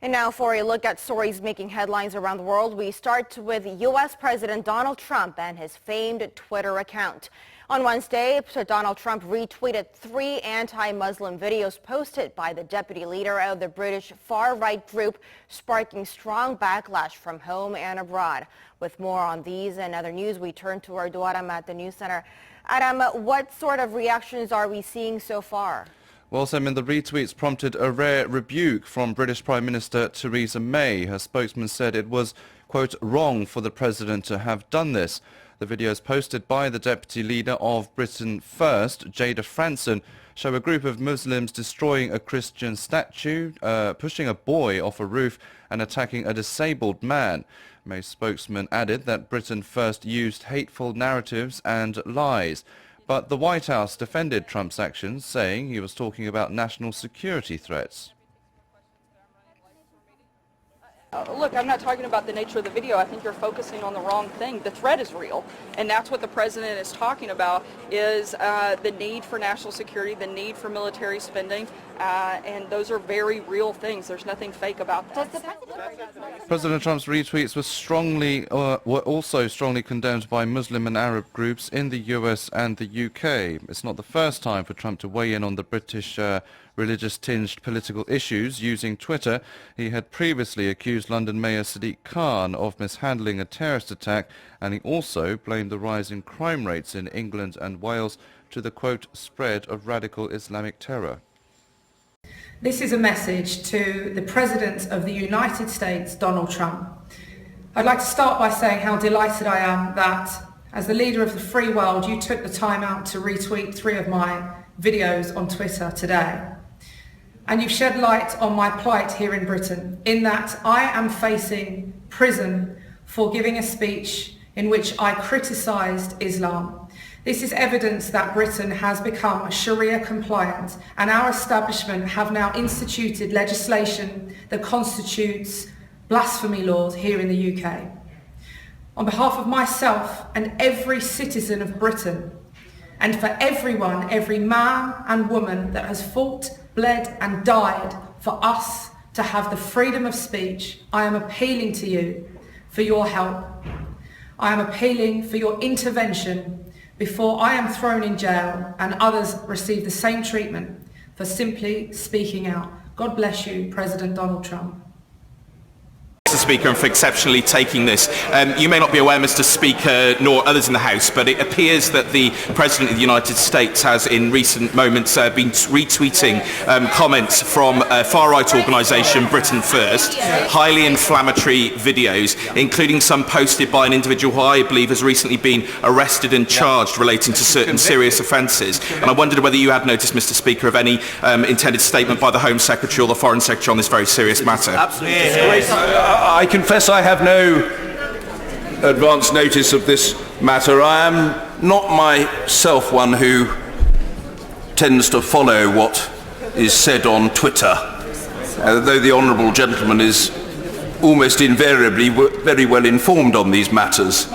And now for a look at stories making headlines around the world, we start with U.S. President Donald Trump and his famed Twitter account. On Wednesday, Donald Trump retweeted 3 anti-Muslim videos posted by the deputy leader of the British far-right group, sparking strong backlash from home and abroad. With more on these and other news, we turn to our Adam at the News Center. Adam, what sort of reactions are we seeing so far? Well, Simon, the retweets prompted a rare rebuke from British Prime Minister Theresa May. Her spokesman said it was, quote, wrong for the president to have done this. The videos posted by the deputy leader of Britain First, Jayda Fransen, show a group of Muslims destroying a Christian statue, pushing a boy off a roof and attacking a disabled man. May's spokesman added that Britain First used hateful narratives and lies. But the White House defended Trump's actions, saying he was talking about national security threats. Look, I'm not talking about the nature of the video. I think you're focusing on the wrong thing. The threat is real, and that's what the president is talking about, is the need for national security, the need for military spending, and those are very real things. There's nothing fake about that. President Trump's retweets were also strongly condemned by Muslim and Arab groups in the US and the UK. It's not the first time for Trump to weigh in on the British religious-tinged political issues using Twitter. He had previously accused London Mayor Sadiq Khan of mishandling a terrorist attack, and he also blamed the rise in crime rates in England and Wales to the, quote, spread of radical Islamic terror. This is a message to the President of the United States, Donald Trump. I'd like to start by saying how delighted I am that, as the leader of the free world, you took the time out to retweet 3 of my videos on Twitter today. And you've shed light on my plight here in Britain, in that I am facing prison for giving a speech in which I criticised Islam. This is evidence that Britain has become Sharia compliant, and our establishment have now instituted legislation that constitutes blasphemy laws here in the UK. On behalf of myself and every citizen of Britain, and for everyone, every man and woman that has fought, bled and died for us to have the freedom of speech, I am appealing to you for your help. I am appealing for your intervention before I am thrown in jail and others receive the same treatment for simply speaking out. God bless you, President Donald Trump. Mr. Speaker, and for exceptionally taking this. You may not be aware, Mr. Speaker, nor others in the House, but it appears that the President of the United States has in recent moments been retweeting comments from a far-right organisation, Britain First, highly inflammatory videos, including some posted by an individual who I believe has recently been arrested and charged relating to certain serious offences. And I wondered whether you had noticed, Mr. Speaker, of any intended statement by the Home Secretary or the Foreign Secretary on this very serious matter. Absolutely. I confess I have no advance notice of this matter. I am not myself one who tends to follow what is said on Twitter, though the honourable gentleman is almost invariably very well informed on these matters.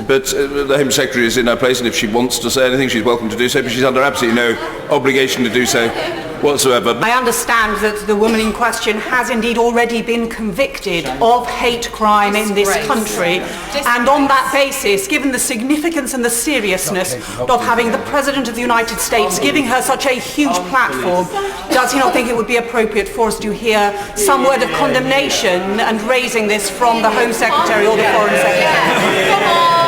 But the Home Secretary is in her place, and if she wants to say anything, she's welcome to do so, but she's under absolutely no obligation to do so whatsoever. I understand that the woman in question has indeed already been convicted of hate crime in this country, and on that basis, given the significance and the seriousness of having the President of the United States giving her such a huge platform, does he not think it would be appropriate for us to hear some word of condemnation and raising this from the Home Secretary or the Foreign Secretary?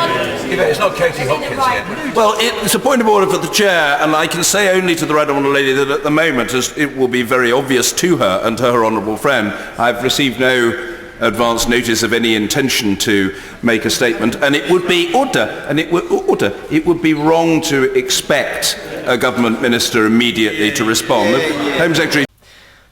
It's not Katie Hopkins yet. Well, it's a point of order for the Chair, and I can say only to the Right Honourable Lady that at the moment, as it will be very obvious to her and to her honourable friend, I've received no advance notice of any intention to make a statement, and it would be it would be wrong to expect a government minister immediately to respond. The Home Secretary.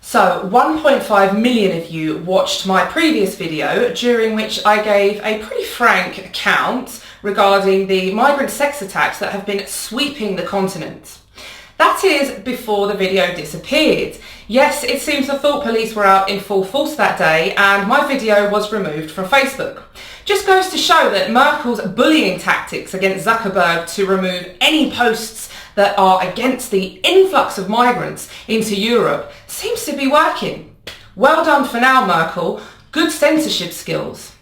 So 1.5 million of you watched my previous video, during which I gave a pretty frank account regarding the migrant sex attacks that have been sweeping the continent. That is before the video disappeared. Yes, it seems the thought police were out in full force that day, and my video was removed from Facebook. Just goes to show that Merkel's bullying tactics against Zuckerberg to remove any posts that are against the influx of migrants into Europe seems to be working. Well done for now, Merkel. Good censorship skills.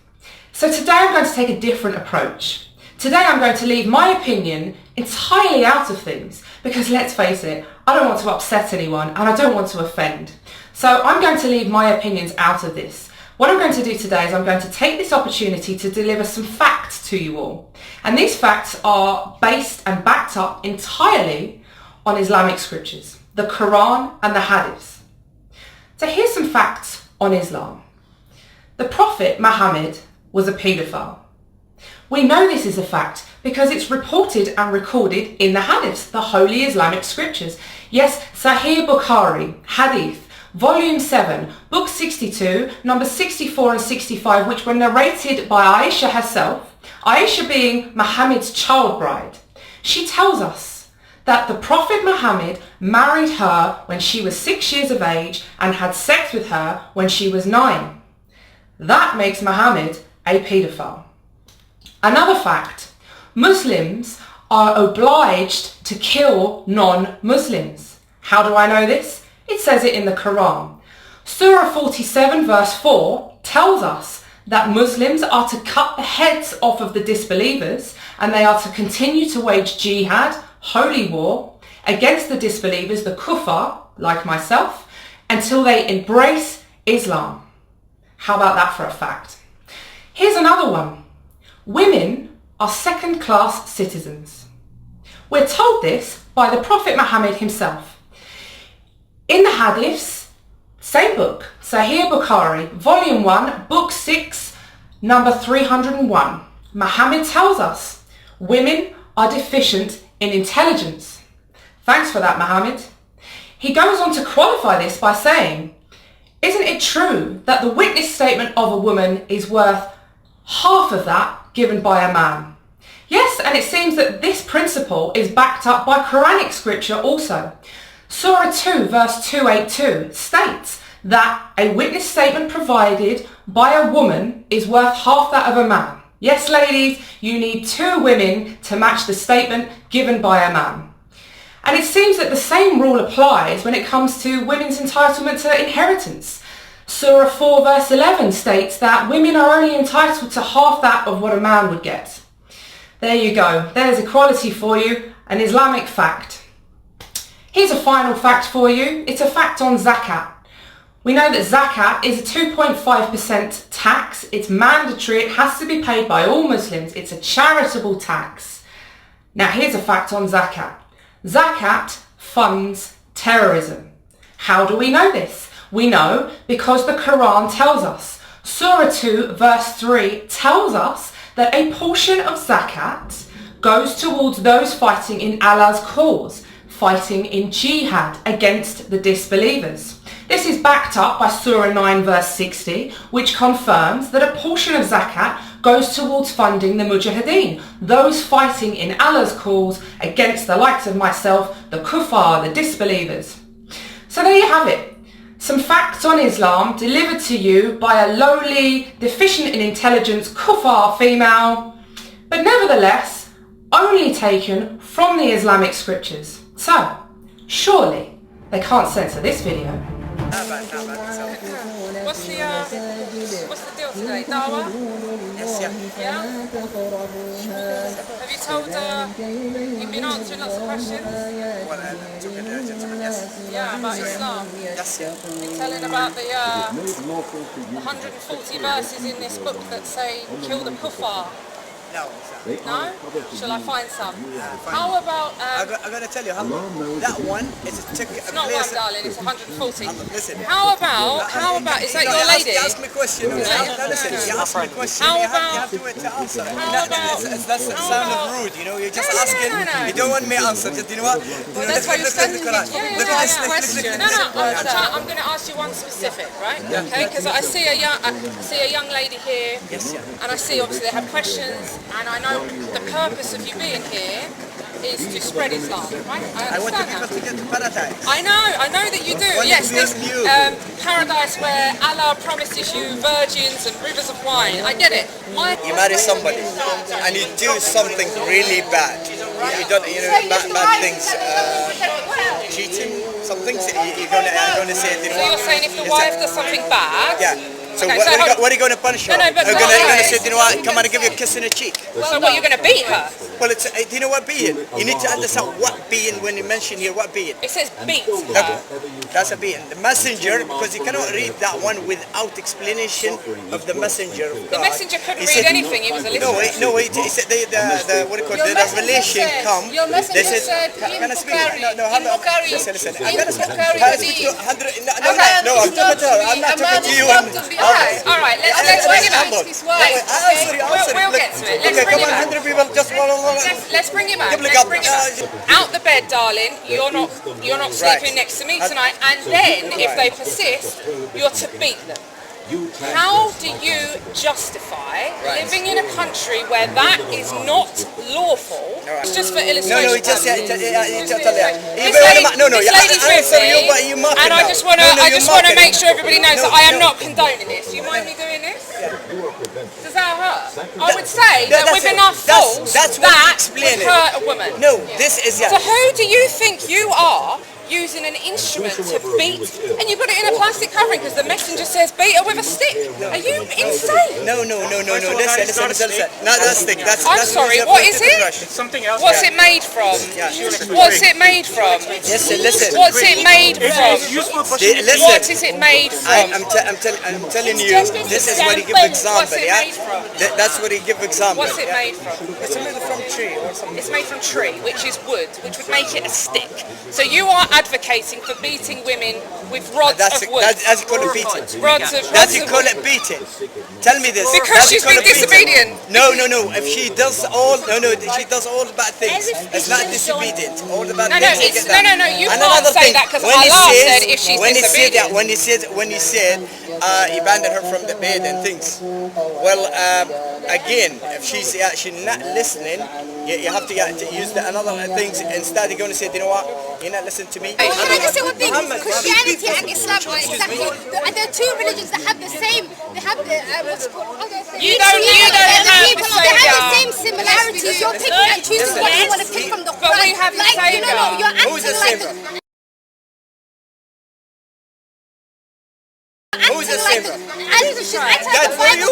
So today I'm going to take a different approach. Today I'm going to leave my opinion entirely out of things because, let's face it, I don't want to upset anyone and I don't want to offend. So I'm going to leave my opinions out of this. What I'm going to do today is I'm going to take this opportunity to deliver some facts to you all. And these facts are based and backed up entirely on Islamic scriptures, the Quran and the Hadiths. So here's some facts on Islam. The Prophet Muhammad was a paedophile. We know this is a fact because it's reported and recorded in the Hadiths, the holy Islamic scriptures. Yes, Sahih Bukhari, Hadith, Volume 7, Book 62, numbers 64 and 65, which were narrated by Aisha herself, Aisha being Muhammad's child bride. She tells us that the Prophet Muhammad married her when she was 6 years of age and had sex with her when she was 9. That makes Muhammad a paedophile. Another fact, Muslims are obliged to kill non-Muslims. How do I know this? It says it in the Quran. Surah 47 verse 4 tells us that Muslims are to cut the heads off of the disbelievers and they are to continue to wage jihad, holy war, against the disbelievers, the kuffar, like myself, until they embrace Islam. How about that for a fact? Here's another one. Women are second-class citizens. We're told this by the Prophet Muhammad himself. In the Hadiths, same book, Sahih Bukhari, Volume 1, Book 6, number 301, Muhammad tells us women are deficient in intelligence. Thanks for that, Muhammad. He goes on to qualify this by saying, isn't it true that the witness statement of a woman is worth half of that given by a man? Yes, and it seems that this principle is backed up by Quranic scripture also. Surah 2 verse 282 states that a witness statement provided by a woman is worth half that of a man. Yes, ladies, you need 2 women to match the statement given by a man. And it seems that the same rule applies when it comes to women's entitlement to inheritance. Surah 4 verse 11 states that women are only entitled to half that of what a man would get. There you go. There's equality for you, an Islamic fact. Here's a final fact for you. It's a fact on zakat. We know that zakat is a 2.5% tax. It's mandatory. It has to be paid by all Muslims. It's a charitable tax. Now here's a fact on zakat. Zakat funds terrorism. How do we know this? We know because the Quran tells us. Surah 2 verse 3 tells us that a portion of zakat goes towards those fighting in Allah's cause, fighting in jihad against the disbelievers. This is backed up by Surah 9 verse 60, which confirms that a portion of zakat goes towards funding the mujahideen, those fighting in Allah's cause against the likes of myself, the kuffar, the disbelievers. So there you have it. Some facts on Islam delivered to you by a lowly, deficient in intelligence kuffar female, but nevertheless only taken from the Islamic scriptures. So, surely they can't censor this video. What's the deal today? Dawah? Yes, yeah. Have you told you've been answering lots of questions? Yeah, about Islam. Yes. Been telling about the 140 verses in this book that say kill the kuffar. No. No? Shall I find some? How about... I'm going to tell you, that one is a ticket. It's not one, darling, it's 140. Listen. How about, is that your lady? Ask me a question. Listen, you ask me a question, you have to wait to answer. That's the sound of rude, you know, you're just asking, you don't want me to answer, you know what? Well, that's why you're standing here. I'm going to ask you one specific, right? Okay, because I see a young lady here, and I see obviously they have questions, and I know the purpose of you being here is to spread Islam, right? I want the people to get to paradise. I know that you do. Yes, this paradise where Allah promises you virgins and rivers of wine. I get it. You marry somebody and you do something really bad. You don't, bad things, cheating, something things you're gonna say. So you're saying if the wife does something bad? Yeah. So, okay, what are you going to punish her? No, but you're going to say, you know what, come on and give you a kiss in the cheek. So what, you're going to beat her? Well, it's, do you know what being? You need to understand what being, when you mention here, what being. It says beat her. That's a being. The messenger, because you cannot read that one without explanation of the messenger of God. The messenger couldn't read anything, he was a listener. No, he said what do you call it, the revelation come. Your messenger said, can I speak? No, listen. I'm going to speak. No, I'm talking to her. I'm not talking to you. All right, let's bring him back. We'll get to it. Let's bring him back. 100 people just Let's bring him back. Let's bring him back. Out the bed, darling. You're not sleeping next to me tonight. And then, if they persist, you're to beat them. How do you justify living in a country where that is not lawful? It's just for illustration. No, just this lady's with me, and I just want to make sure everybody knows that I am not condoning this. Do you mind me doing this? Does that hurt? I would say that with enough force, that would hurt a woman. No, this is So who do you think you are? Using an instrument to beat, and you put it in a plastic covering because the messenger says beat her with a stick. Are you insane? No. Listen. No, that's stick. I'm sorry. What is it? It's something else. What's it made from? What's it made from? Listen. What's it made from? What is it made from? I'm telling you, this is what he give example. Yeah. That's what he give example. What's it made from? It's made from tree or something. It's made from tree, which is wood, which would make it a stick. So you are advocating for beating women with rods of wood. That's you call it beating. That's you call it beating. Tell me this. Because she's been disobedient. No. If she does all she does all the bad things. It's not disobedient. All the bad things. No. You can't say that because Allah said if she's disobedient. When he said he abandoned her from the bed and things. Well, again, if she's actually not listening, you have to use another things. Instead, you're going to say, you know what? You're not listening to me. Can I just say one thing? Christianity and Islam are exactly, they're two religions that have the same, they have the, what's it called? You don't have the They have the same similarities. You're picking and choosing what you want to pick from the Quran. But we have the same. You're acting like Who's the same? And he died for you,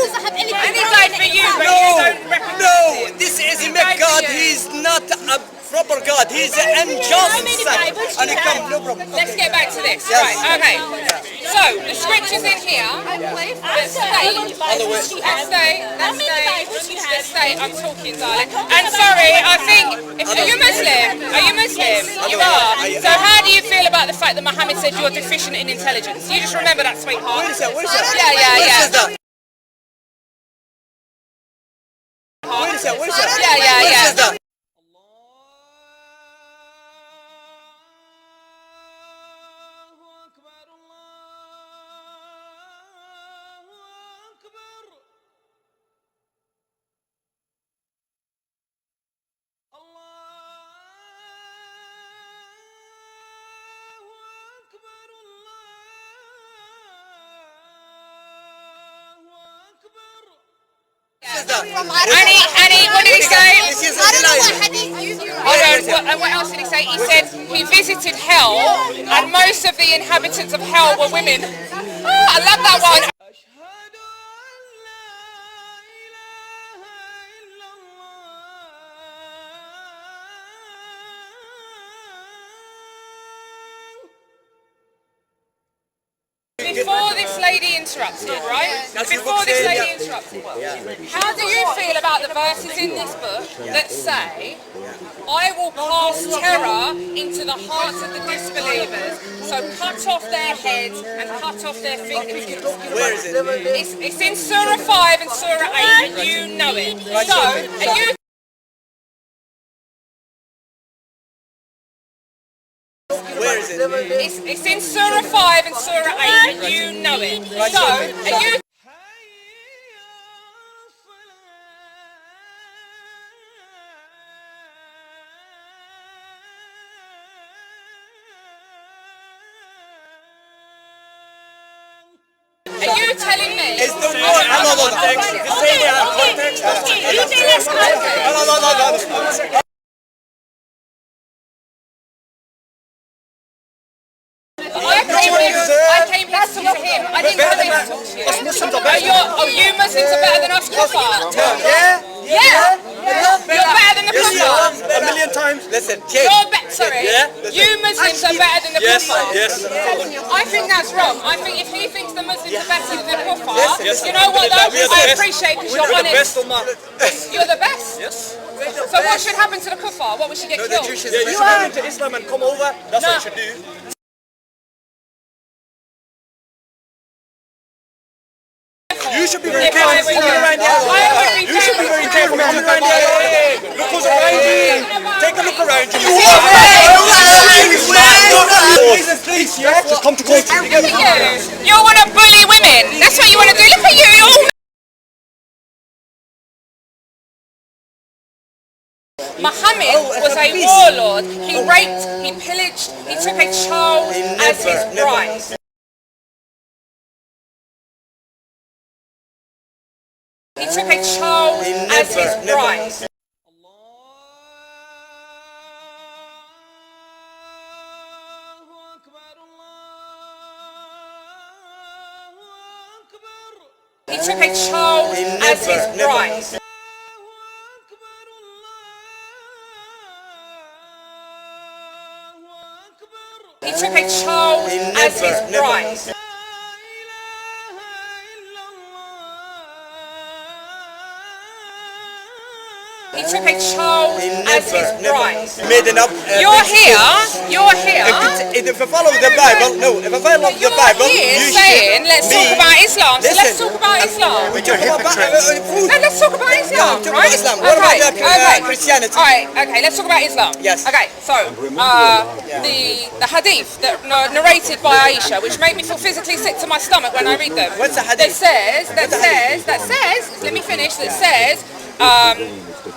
but you don't recognize No, this is God. He's not a proper God. He's an unjust son. And he comes, no problem. Let's get back to this. Right, okay. So, the scriptures in here that say, I'm talking, darling. And sorry, I think, are you Muslim? Are you Muslim? You are. So how do you feel about the fact that Muhammad said you're deficient in intelligence? You just remember that, sweetheart. What is that? Yeah. What is that? Yeah. Annie, what did he say? And what else did he say? He said he visited hell, and most of the inhabitants of hell were women. Oh, I love that one. Before this lady interrupted, right? Before this lady interrupted, how do you feel about the verses in this book that say, I will cast terror into the hearts of the disbelievers, so cut off their heads and cut off their fingers? Where is it? It's in Surah 5 and Surah 8, and you know it. So, are you... Where is it? It's in Surah 5 and Surah 8, and you know it. So, are you... Are you telling me? It's the word. No. talk to him. I didn't come here to talk to you. You Muslims are better than us kuffar. Yeah? Yeah. You're better than the kuffar. A million times. Listen, You Muslims are better than the kuffar. Yes. I think that's wrong. I think if he thinks the Muslims are better than the kuffar, you know what though? I appreciate because you're honest. You're the best. Yes. So what should happen to the kuffar? What would she get killed? You should come into Islam and come over. That's what you should do. You should be very careful coming around here. You should be very careful coming around here. Look who's around you. Take a look around you. Please, yeah? Just come to court. Look at you. You want to bully women. That's what you want to do. Look at you. You're all Muhammad was a warlord. He raped, he pillaged, he took a child as his bride. He took a child as his bride. He took a child as his bride. He took a child as his bride. He took a child as his bride. You're here. If I follow the Bible, if I follow the Bible, you're saying, let's talk about Islam. So let's talk about Islam. You're hypocrites. No, let's talk about Islam, right? What about Christianity? All right, okay, let's talk about Islam. Yes. Okay, so the hadith that narrated by Aisha, which made me feel physically sick to my stomach when I read them. What's the hadith? That says, let me finish, that says,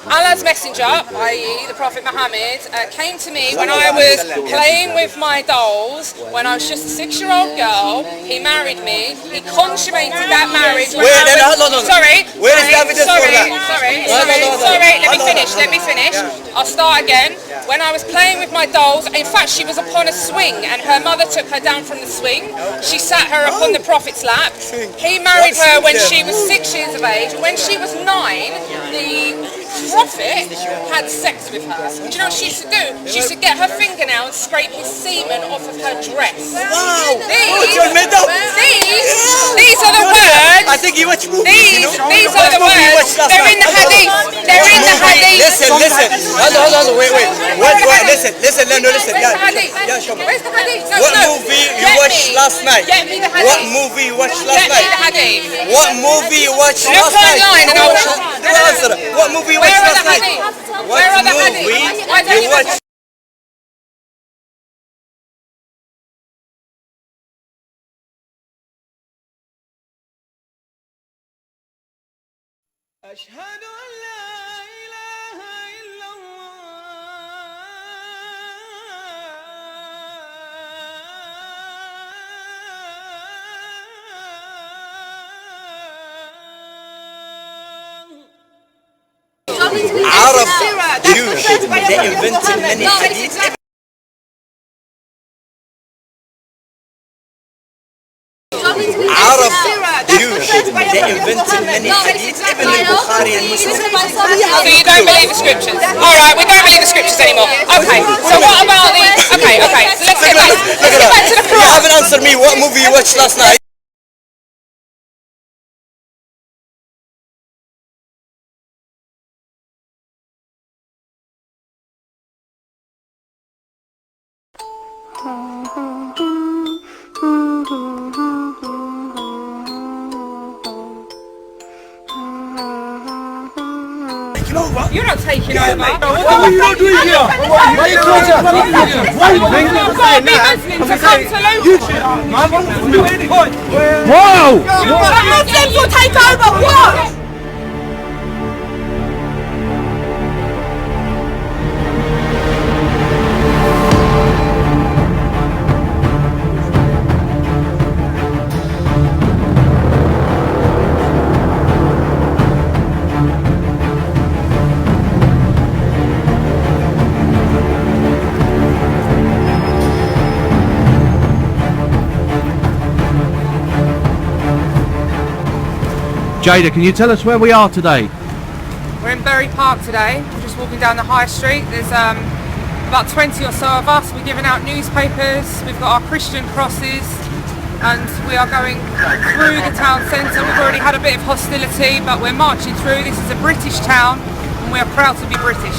Allah's messenger, i.e. the Prophet Muhammad, came to me when I was playing with my dolls, when I was just a 6-year-old girl. He married me. He consummated that marriage when Sorry, let me finish. I'll start again. When I was playing with my dolls, in fact she was upon a swing and her mother took her down from the swing. She sat her upon the Prophet's lap. He married her when she was 6 years of age. When she was 9, the Prophet had sex with her. Do you know what she used to do? She used to get her fingernail and scrape his semen off of her dress. Wow! These are the words. I think you watch movies, These are the words. They're in the hadith. They're in the hadith. Listen. Hold on, wait. Listen. Yeah, show me. Where's the hadith? What movie you watched last night? Get me the hadith. What movie you watched last night? Get me the hadith. What movie you watched last night? Look online and I'll What movie you watched last night? Where are the hadith? Why don't you watch? Arab Jews, they invented many hadith. Arab Jews, they invented many hadith, even in Bukhari and Muslim. So you don't believe the scriptures? Alright, we don't believe the scriptures anymore. Okay, so what about the... Okay, so let's get back to the Quran. You haven't answered me what movie you watched last night. You're not taking over. What are you doing here? Why are you closing? Why are you doing this? Wow! Muslims will take over what? Jayda, can you tell us where we are today? We're in Bury Park today. We're just walking down the high street. There's about 20 or so of us. We're giving out newspapers. We've got our Christian crosses, and we are going through the town centre. We've already had a bit of hostility, but we're marching through. This is a British town, and we are proud to be British.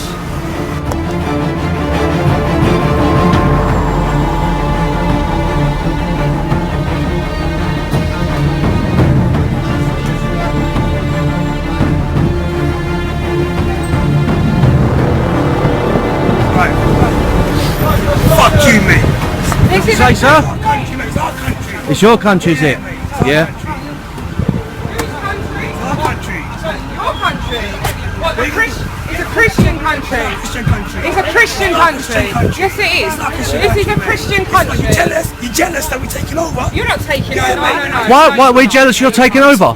Fuck you, mate. This is Say, sir? It's our country. It's your country, is it? Yeah. Your country. What? It's a Christian country. It's a Christian country. Yes, it is. This is a Christian country. You're jealous that we're taking over? You're not taking over. No. Why are we jealous you're taking over?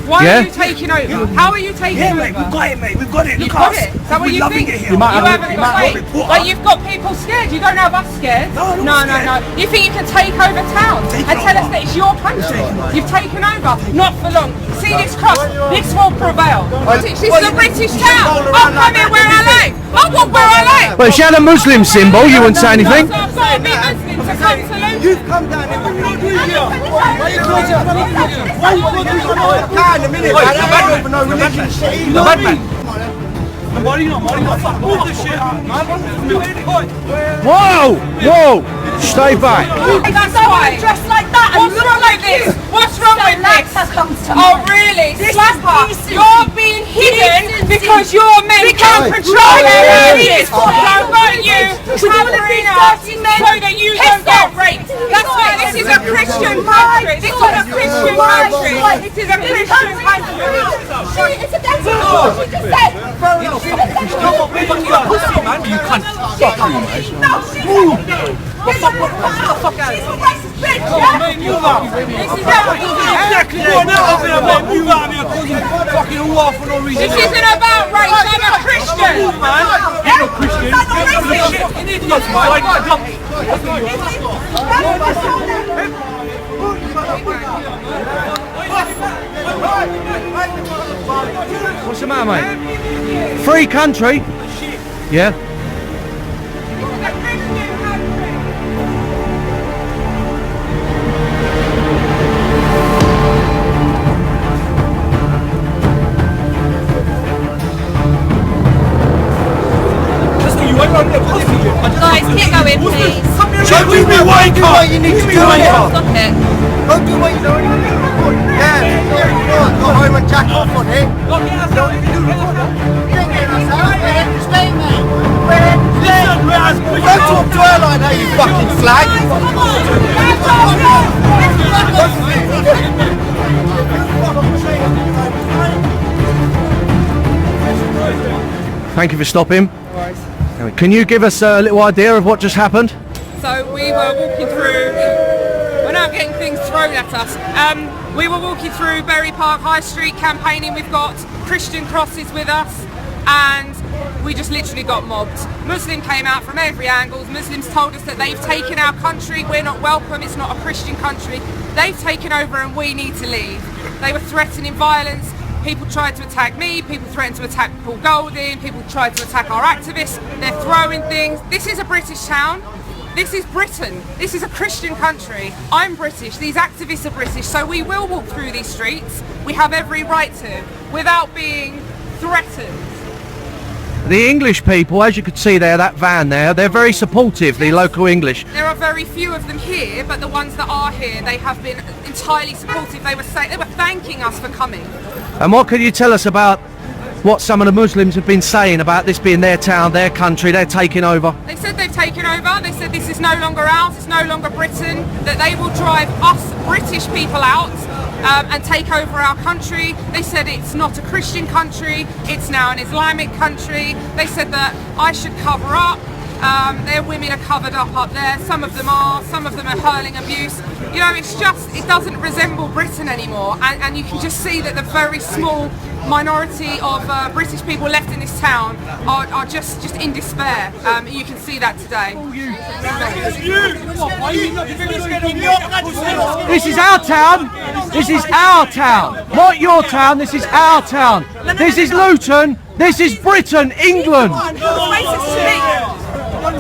Why are you taking over? How are you taking over? Mate, we've got it, mate. We've got it. You've Look got us. it. Is that what you think? It here. You haven't got it. But you've got people scared. You don't have us scared. No. You think you can take over town and tell us that it's your country? You've taken over. Not for long. See this cross? This will prevail. This is a British town. I'll come here where I like. I walk where I like. Well, if she had a Muslim symbol, you wouldn't say anything. So I've got to be Muslim to come to London. You've come down here. What are you doing here? Why are you doing here? Why are you doing here? In a minute. I don't have no religion. The bad man. Whoa! Stay back. That's why. Dressed like that. What's wrong with this? What's wrong with this? Oh really? Slapper, you're being hidden because your men can't control their areas. Don't want you covering up so that you don't get raped. That's why this is a Christian country. This is a Christian country. This is a Christian country. It's against the law. She just said. You cunt. Fuck you, mate. No, she's a racist bitch, yeah? Move out. Exactly. Move out of here, because you fucking all off for no reason. This isn't about race. I'm a Christian. Move, man. You're not Christian. You're shit. You idiots, What's the matter, mate? Free country? Yeah? Guys, keep going, please. Don't do me what you need to do. Stop it. Don't do what you don't need to do. Yeah, go home and jack off on it. You ain't getting us out. We're here to stay, mate. We're here to stay. Don't talk to her like that, you fucking flag. Thank you for stopping. Can you give us a little idea of what just happened? So we were walking through, we're now getting things thrown at us. We were walking through Bury Park High Street campaigning. We've got Christian crosses with us, and we just literally got mobbed. Muslim came out from every angle. Muslims told us that they've taken our country, we're not welcome, it's not a Christian country. They've taken over and we need to leave. They were threatening violence. People tried to attack me, people threatened to attack Paul Golding, people tried to attack our activists. They're throwing things. This is a British town. This is Britain. This is a Christian country. I'm British. These activists are British. So we will walk through these streets. We have every right to, without being threatened. The English people, as you could see there, that van there, they're very supportive, the local English. There are very few of them here, but the ones that are here, they have been entirely supportive. They were thanking us for coming. And what can you tell us about what some of the Muslims have been saying about this being their town, their country, they're taking over? They said they've taken over. They said this is no longer ours, it's no longer Britain, that they will drive us British people out and take over our country. They said it's not a Christian country, it's now an Islamic country. They said that I should cover up. Their women are covered up there. Some of them are hurling abuse. You know, it's just, it doesn't resemble Britain anymore, and you can just see that the very small minority of British people left in this town are just in despair. You can see that today. This is our town. This is our town. Not your town. This is our town. This is Luton. This is Britain, England.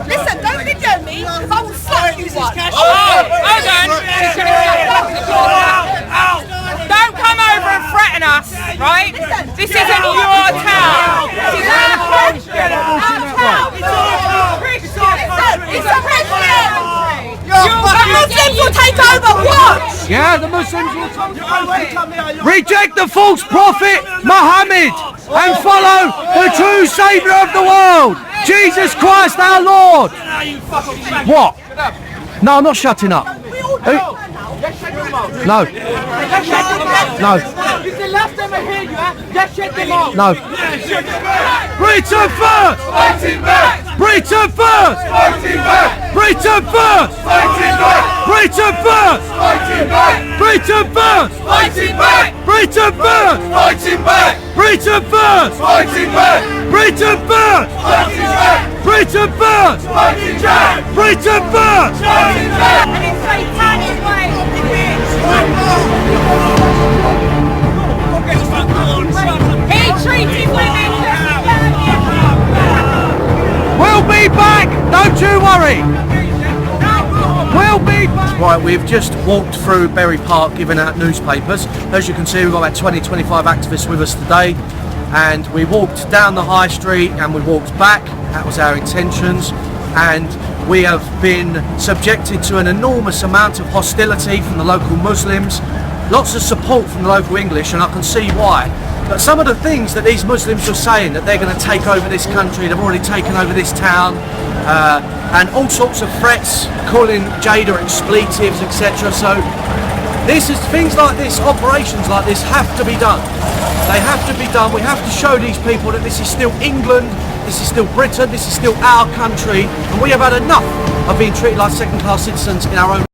Listen, don't video me, because I will slap you one. Hold on. Don't come over and threaten us, right? This isn't your town. This is our town. It's a Christian. The Muslims will take over. Watch. Yeah, the Muslims will take over. Reject the false prophet Muhammad and follow the true Saviour of the world, Jesus Christ our Lord. What? No, I'm not shutting up. No. No. It's the last time I hear you, just shut them off. No. Britain first! Fighting back! Britain first! Fighting back! Britain first! Fighting back! Britain first! Fighting back! Britain first! Fighting back! Britain first! Fighting back! Britain first! Fighting back! Britain first! Fighting back! Britain first! Fighting back! Britain first! Fighting back! And it's satanic way. He treated women just We'll be back! Don't you worry! We'll be back! Right, we've just walked through Berry Park giving out newspapers. As you can see, we've got about 20-25 activists with us today. And we walked down the high street and we walked back. That was our intentions. And we have been subjected to an enormous amount of hostility from the local Muslims. Lots of support from the local English, and I can see why. But some of the things that these Muslims were saying, that they're going to take over this country, they've already taken over this town, and all sorts of threats, calling Jayda expletives, etc. So this is things like this, operations like this have to be done. They have to be done. We have to show these people that this is still England, this is still Britain, this is still our country, and we have had enough of being treated like second-class citizens in our own